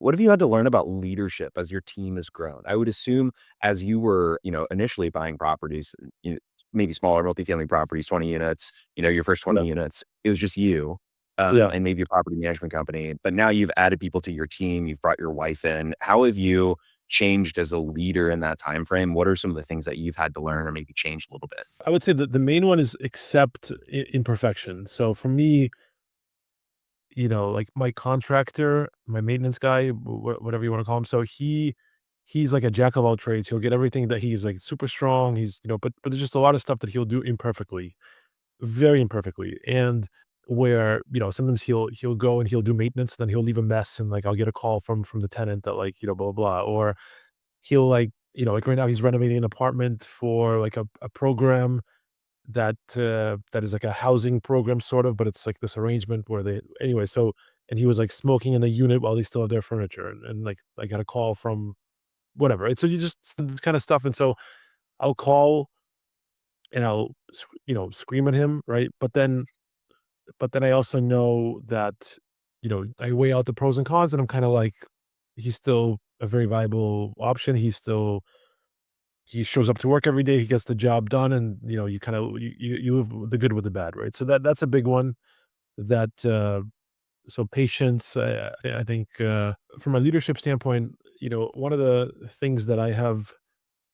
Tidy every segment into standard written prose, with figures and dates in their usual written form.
what have you had to learn about leadership as your team has grown? I would assume as you were, initially buying properties, maybe smaller multifamily properties, 20 units, your first Yeah. 20 units, it was just you, Yeah. and maybe a property management company. But now you've added people to your team, you've brought your wife in. How have you changed as a leader in that time frame? What are some of the things that you've had to learn or maybe changed a little bit? I would say that the main one is accept imperfection. So for me, like my contractor, my maintenance guy, whatever you want to call him. So he's like a jack of all trades. He'll get everything that he's like super strong. But there's just a lot of stuff that he'll do imperfectly, very imperfectly. And where, sometimes he'll go and he'll do maintenance, then he'll leave a mess and like I'll get a call from the tenant that like, blah, blah, blah. Or he'll like, like right now he's renovating an apartment for like a program that is like a housing program sort of, but it's like this arrangement where they anyway, so and he was like smoking in the unit while they still have their furniture and like I got a call from whatever. Right? So you just this kind of stuff. And so I'll call and scream at him, right? But then I also know that, I weigh out the pros and cons and I'm kind of like, he's still a very viable option. He shows up to work every day, he gets the job done, and, you kinda you live the good with the bad, right? So that's a big one that, so patience, I think, from a leadership standpoint, one of the things that I have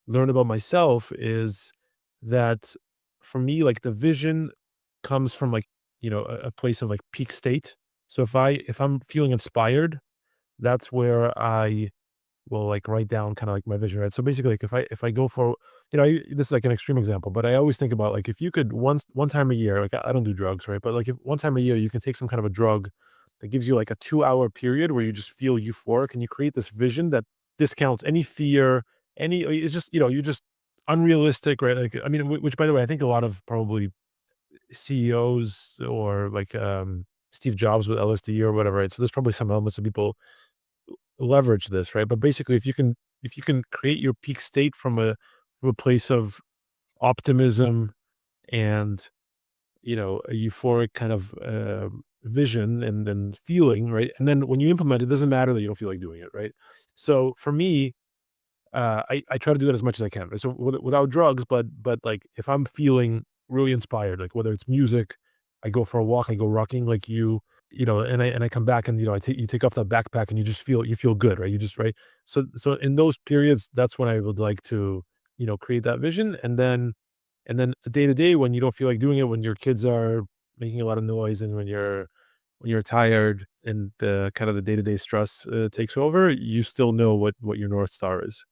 learned about myself is that for me, like, the vision comes from, like, a place of, like, peak state. So if I'm feeling inspired, that's where I will, like, write down kinda, like, my vision, right? So, basically, like, if I go for this is, like, an extreme example, but I always think about, like, if you could one time a year, like, I don't do drugs, right? But, like, if one time a year you can take some kind of a drug that gives you, like, a 2-hour period where you just feel euphoric and you create this vision that discounts any fear, it's just, you're just unrealistic, right? Like, I mean, which, by the way, I think a lot of probably CEOs or, like, Steve Jobs with LSD or whatever, right? So, there's probably some elements of people leverage this, right? But basically, if you can create your peak state from a place of optimism and a euphoric kind of vision and feeling, right? And then when you implement it, doesn't matter that you don't feel like doing it, right? So for me, I try to do that as much as I can. Right? So without drugs, but like if I'm feeling really inspired, like whether it's music, I go for a walk, I go rocking, like and I come back and you take off that backpack and you feel good, right? You just right. So in those periods, that's when I would like to create that vision, and then day to day when you don't feel like doing it, when your kids are making a lot of noise, and when you're tired and the kind of the day to day stress takes over, you still know what your north star is.